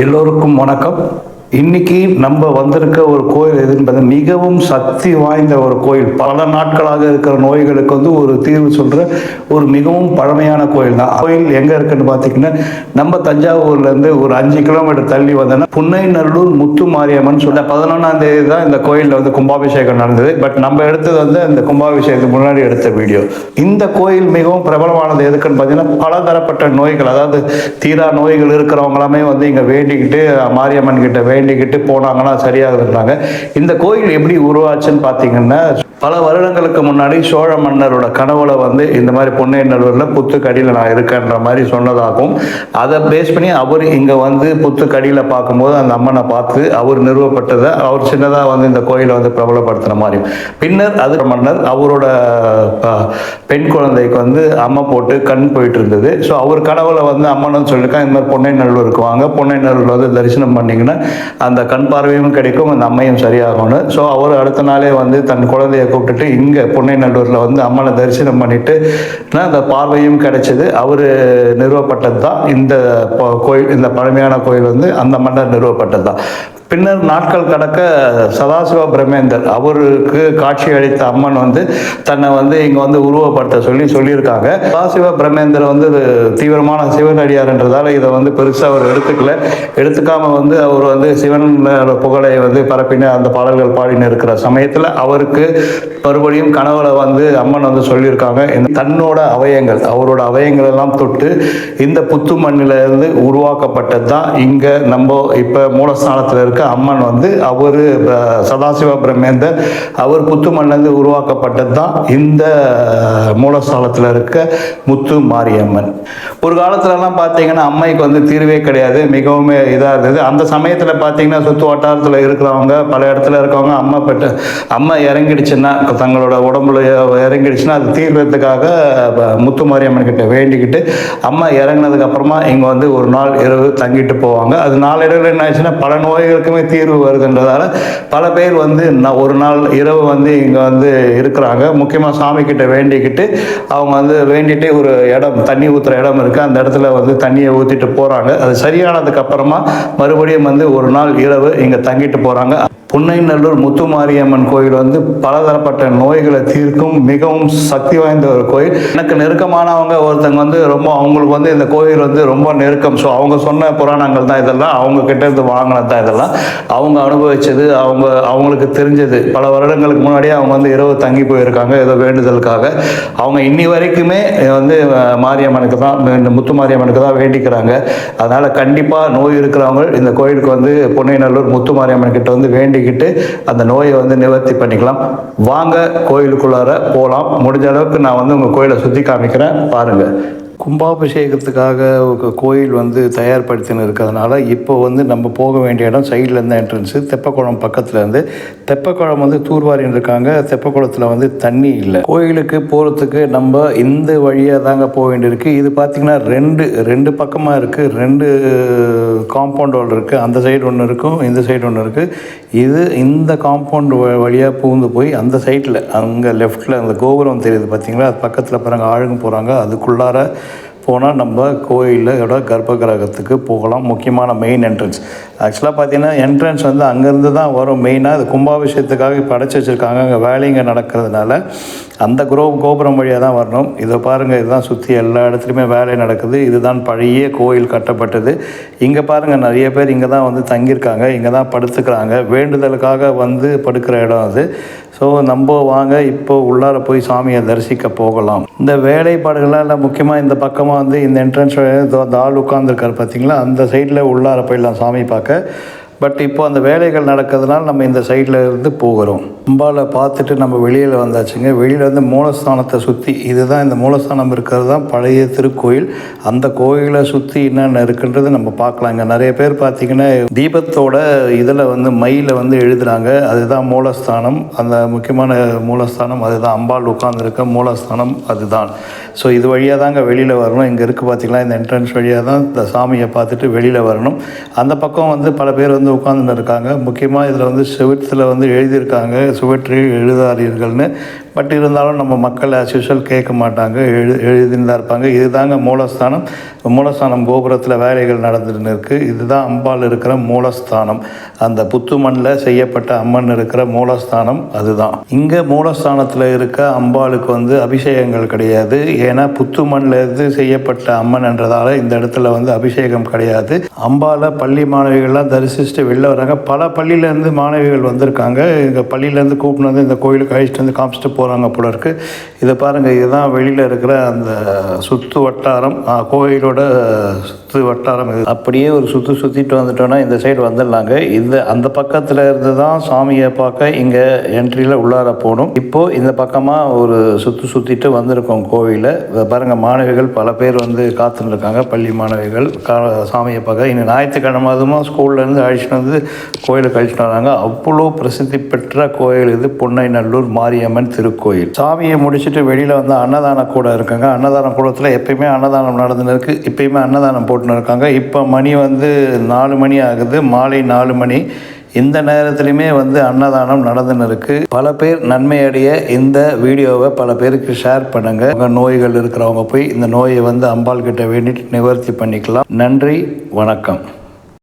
எல்லோருக்கும் வணக்கம். இன்னைக்கு நம்ம வந்திருக்க ஒரு கோயில் எதுன்றது மிகவும் சக்தி வாய்ந்த ஒரு கோயில். பல நாட்களாக இருக்கிற நோய்களுக்கு ஒரு தீர்வு சொல்ற ஒரு மிகவும் பழமையான கோயில் தான். கோயில் எங்க இருக்குன்னு பாத்தீங்கன்னா, நம்ம தஞ்சாவூர்ல இருந்து ஒரு 5 கிலோமீட்டர் தள்ளி வந்தோம்னா புன்னைநல்லூர் முத்து மாரியம்மன் சொல்ல 11ஆம் தேதி தான் இந்த கோயிலில் கும்பாபிஷேகம் நடந்தது. பட் நம்ம எடுத்தது இந்த கும்பாபிஷேகத்துக்கு முன்னாடி எடுத்த வீடியோ. இந்த கோயில் மிகவும் பிரபலமானது எதுக்குன்னு பார்த்தீங்கன்னா, பலதரப்பட்ட நோய்கள், அதாவது தீரா நோய்கள் இருக்கிறவங்க எல்லாமே இங்கே வேண்டிக்கிட்டு மாரியம்மன் கிட்ட வேண்டிக்கிட்டு போனாங்கன்னா சரியாகுதுன்றாங்க. இந்த கோயில் எப்படி உருவாச்சுன்னு பார்த்தீங்கன்னா, பல வருடங்களுக்கு முன்னாடி சோழ மன்னரோட கனவுல இந்த மாதிரி புன்னைநல்லூரில் புத்துக்கடியில் நான் இருக்கேன்ற மாதிரி சொன்னதாகவும், அதை பேஸ் பண்ணி அவர் இங்கே புத்துக்கடியில் பார்க்கும்போது அந்த அம்மனை பார்த்து அவர் நிறுவப்பட்டதை அவர் சின்னதாக இந்த கோயிலை பிரபலப்படுத்துகிற மாதிரி. பின்னர் அது மன்னர் அவரோட பெண் குழந்தைக்கு அம்மை போட்டு கண் போயிட்டு இருந்தது. ஸோ அவர் கனவுல அம்மன் சொல்லியிருக்காங்க, இந்த மாதிரி புன்னைநல்லூருக்கு வாங்க, புன்னைநல்லூரில் தரிசனம் பண்ணிங்கன்னா அந்த கண் பார்வையும் கிடைக்கும், அந்த அம்மையும் சரியாகும்னு. ஸோ அவர் அடுத்த நாளே தன் குழந்தைய கூப்பிட்டுட்டு இங்கே புன்னைநல்லூரில் அம்மனை தரிசனம் பண்ணிட்டு அந்த பார்வையும் கிடைச்சது. அவர் நிறுவப்பட்டது தான் இந்த கோயில். இந்த பழமையான கோயில் அந்த மன்னர் நிறுவப்பட்டது தான். பின்னர் நாட்கள் கடக்க சதாசிவ பிரம்மேந்தர் அவருக்கு காட்சி அளித்த அம்மன் தன்னை இங்கே உருவப்படுத்த சொல்லியிருக்காங்க. சதாசிவ பிரம்மேந்தர் தீவிரமான சிவனடியார்ன்றதால இதை பெருசாக அவர் எடுத்துக்காம அவர் சிவன் புகழை பரப்பின அந்த பாடல்கள் பாடின இருக்கிற சமயத்தில் அவருக்கு மறுபடியும் கனவுல அம்மன் சொல்லியிருக்காங்க, தன்னோட அவயங்கள், அவரோட அவயங்கள் எல்லாம் தொட்டு இந்த புத்து மண்ணிலிருந்து உருவாக்கப்பட்டது தான் இங்கே நம்ம இப்போ மூலஸ்தானத்தில் இருக்க அம்மன். அவர் சதாசிவ பிரம்மேந்தர் அவர் புத்து மண்ணிலிருந்து உருவாக்கப்பட்டது தான் இந்த மூலஸ்தானத்தில் இருக்க முத்து மாரியம்மன். ஒரு காலத்துலலாம் பார்த்தீங்கன்னா அம்மைக்கு தீர்வே கிடையாது, மிகவும் இதாக இருந்தது. அந்த சமயத்தில் பார்த்தீங்கன்னா சுற்று வட்டாரத்தில் இருக்கிறவங்க, பல இடத்துல இருக்கவங்க அம்மை இறங்கிடுச்சுன்னா, தங்களோட உடம்புல இறங்கிடுச்சுன்னா அது தீர்றதுக்காக முத்து மாரியம்மன் கிட்ட வேண்டிக்கிட்டு அம்மா இறங்கினதுக்கு அப்புறமா இங்கே ஒரு நாள் இரவு தங்கிட்டு போவாங்க. அது நாளடைவில் என்ன ஆச்சுன்னா பல நோய்களுக்குமே தீர்வு வருதுன்றதால பல பேர் ஒரு நாள் இரவு இங்கே இருக்கிறாங்க. முக்கியமாக சாமி கிட்ட வேண்டிக்கிட்டு அவங்க வேண்டிட்டு ஒரு இடம், தண்ணி ஊற்றுற இடம் இருக்குது, அந்த இடத்துல தண்ணியை ஊற்றிட்டு போகிறாங்க. அது சரியானதுக்கு அப்புறமா மறுபடியும் ஒரு நாள் இரவு இங்கே தங்கிட்டு போகிறாங்க. புன்னைநல்லூர் முத்து மாரியம்மன் கோயில் பலதரப்பட்ட நோய்களை தீர்க்கும் மிகவும் சக்தி வாய்ந்த ஒரு கோயில். எனக்கு நெருக்கமானவங்க ஒருத்தங்க ரொம்ப அவங்களுக்கு இந்த கோயில் ரொம்ப நெருக்கம். ஸோ அவங்க சொன்ன புராணங்கள் தான் இதெல்லாம், அவங்க கிட்ட இருந்து வாங்கினது தான் இதெல்லாம், அவங்க அனுபவிச்சது, அவங்களுக்கு தெரிஞ்சது. பல வருடங்களுக்கு முன்னாடியே அவங்க இரவு தங்கி போயிருக்காங்க ஏதோ வேண்டுதலுக்காக. அவங்க இன்னி வரைக்குமே மாரியம்மனுக்கு தான், இந்த முத்து மாரியம்மனுக்கு தான் வேண்டிக்கிறாங்க. அதனால கண்டிப்பாக நோய் இருக்கிறவங்க இந்த கோயிலுக்கு புன்னைநல்லூர் முத்து மாரியம்மன் கிட்ட வேண்டி அந்த நோயை நிவர்த்தி பண்ணிக்கலாம். வாங்க கோயிலுக்குள்ளார போகலாம். முடிஞ்ச அளவுக்கு நான் உங்கள் கோயிலை சுற்றி காமிக்கிறேன், பாருங்க. கும்பாபிஷேகத்துக்காக கோயில் தயார்படுத்தின்னு இருக்கிறதுனால இப்போ நம்ம போக வேண்டிய இடம் சைடில் இருந்த என்ட்ரன்ஸு, தெப்பக்குளம் பக்கத்தில் இருந்து. தெப்பக்குளம் தூர்வாரின்னு இருக்காங்க. தெப்பக்குளத்தில் தண்ணி இல்லை. கோயிலுக்கு போகிறதுக்கு நம்ம இந்த வழியாக தாங்க போக வேண்டியிருக்கு. இது பார்த்திங்கன்னா ரெண்டு பக்கமாக இருக்குது, 2 காம்பவுண்ட் வால் இருக்குது. அந்த சைடு ஒன்று இருக்கும், இந்த சைடு ஒன்று இருக்குது. இந்த காம்பவுண்ட் வழியாக பூந்து போய் அந்த சைடில் அங்கே லெஃப்டில் அந்த கோபுரம் தெரியுது பார்த்திங்களா, அது பக்கத்தில் பாருங்க ஆளுங்க போகிறாங்க. அதுக்குள்ளார போனால் நம்ம கோயிலோட கர்ப்ப கிரகத்துக்கு போகலாம். முக்கியமான மெயின் என்ட்ரன்ஸ். ஆக்சுவலாக பார்த்தீங்கன்னா என்ட்ரன்ஸ் அங்கேருந்து தான் வரும். மெயினாக அது கும்பாபிஷேகத்துக்காக இப்போ அடைச்சி வச்சுருக்காங்க. அங்கே வேலைங்க நடக்கிறதுனால அந்த கோபுரம் வழியாக தான் வரணும். இதை பாருங்கள், இதுதான் சுற்றி எல்லா இடத்துலையுமே வேலை நடக்குது. இதுதான் பழைய கோயில் கட்டப்பட்டது. இங்கே பாருங்கள், நிறைய பேர் இங்கே தான் தங்கியிருக்காங்க, இங்கே தான் படுத்துக்கிறாங்க. வேண்டுதலுக்காக படுக்கிற இடம் அது. ஸோ நம்ம வாங்க இப்போ உள்ளார போய் சாமியை தரிசிக்க போகலாம். இந்த வேலைப்பாடுகள்லாம் இல்லை. முக்கியமாக இந்த பக்கமாக இந்த என்ட்ரன்ஸ் அந்த ஆள் உட்காந்துருக்காரு பார்த்தீங்களா, அந்த சைடில் உள்ளார போயிடலாம் சாமி பார்க்க. பட் இப்போ அந்த வேலைகள் நடக்கிறதுனால நம்ம இந்த சைடில் இருந்து போகிறோம். அம்பாவை பார்த்துட்டு நம்ம வெளியில் வந்தாச்சுங்க. வெளியில் மூலஸ்தானத்தை சுற்றி, இதுதான் இந்த மூலஸ்தானம் இருக்கிறது தான் பழைய திருக்கோயில். அந்த கோயிலை சுற்றி என்னென்ன இருக்குன்றது நம்ம பார்க்கலாம். இங்கே நிறைய பேர் பார்த்திங்கன்னா தீபத்தோட இதில் மயில எழுதுகிறாங்க. அதுதான் மூலஸ்தானம். அந்த முக்கியமான மூலஸ்தானம் அதுதான். அம்பாள் உட்கார்ந்துருக்க மூலஸ்தானம் அதுதான். ஸோ இது வழியாக தாங்க வெளியில் வரணும். இங்கே இருக்குது பார்த்திங்களா, இந்த என்ட்ரன்ஸ் வழியாக தான் இந்த சாமியை பார்த்துட்டு வெளியில் வரணும். அந்த பக்கம் பல பேர் உட்காந்துன்னு இருக்காங்க. முக்கியமாக இதில் செவுத்தில் எழுதியிருக்காங்க, சுவற்றில் எழுதாதீர்கள்னு. பட் இருந்தாலும் நம்ம மக்கள் ஆஸ் யூஷுவல் கேட்க மாட்டாங்க, எழுதின்னு தான் இருப்பாங்க. இதுதாங்க மூலஸ்தானம். மூலஸ்தானம் கோபுரத்தில் வேலைகள் நடந்துன்னு இருக்குது. இதுதான் அம்பாள் இருக்கிற மூலஸ்தானம். அந்த புத்து மண்ணில் செய்யப்பட்ட அம்மன் இருக்கிற மூலஸ்தானம் அதுதான். இங்கே மூலஸ்தானத்தில் இருக்க அம்பாளுக்கு வந்து அபிஷேகங்கள் கிடையாது. ஏன்னா புத்து மண்ணில் இருந்து செய்யப்பட்ட அம்மன் என்றதால் இந்த இடத்துல வந்து அபிஷேகம் கிடையாது. அம்பாளை பள்ளி மாணவிகள்லாம் தரிசிச்சுட்டு வெளில வராங்க. பல பள்ளியிலேருந்து மாணவிகள் வந்திருக்காங்க. எங்கள் பள்ளியிலேருந்து கூப்பிட்டு வந்து இந்த கோயிலுக்கு அழிச்சிட்டு வந்து காமிச்சிட்டு போகிறாங்க போல இருக்குது. இதை பாருங்கள், இதுதான் வெளியில் இருக்கிற அந்த சுற்று வட்டாரம், கோயிலோட சுற்று வட்டாரம். இது அப்படியே ஒரு சுற்றிட்டு வந்துட்டோன்னா இந்த சைடு வந்துடலாங்க. அந்த பக்கத்தில் இருந்து தான் சாமியை பார்க்க இங்கே என்ட்ரியில் உள்ளார போகணும். இப்போது இந்த பக்கமாக ஒரு சுற்றிட்டு வந்திருக்கோம் கோவிலை. இதை பாருங்கள், மாணவிகள் பல பேர் வந்து காத்துன்னு இருக்காங்க. பள்ளி மாணவிகள் சாமியை பார்க்க. இன்னும் ஞாயிற்றுக்கிழமை அதுமாக ஸ்கூல்லேருந்து அழிச்சிட்டு வந்து கோயிலுக்கு அழிச்சிட்டு வராங்க. அவ்வளோ பிரசித்தி பெற்ற கோயில் இது, பொன்னைநல்லூர் மாரியம்மன் திருக்கோயில். சாமியை முடிச்சுட்டு வெளியில் வந்து அன்னதான கூடம் இருக்குங்க. அன்னதான கூடத்தில் எப்பயுமே அன்னதானம் நடந்துன்னு இருக்குது. இப்போயுமே அன்னதானம் போட்டுன்னு இருக்காங்க. இப்போ மணி வந்து 4 மணி ஆகுது, மாலை 4 மணி. இந்த நேரத்துலையுமே வந்து அன்னதானம் நடந்துன்னு இருக்குது. பல பேர் நன்மையடைய இந்த வீடியோவை பல பேருக்கு ஷேர் பண்ணுங்கள். உங்கள் நோய்கள் இருக்கிறவங்க போய் இந்த நோயை வந்து அம்பாள் கிட்ட வேண்டிட்டு நிவர்த்தி பண்ணிக்கலாம். நன்றி, வணக்கம்.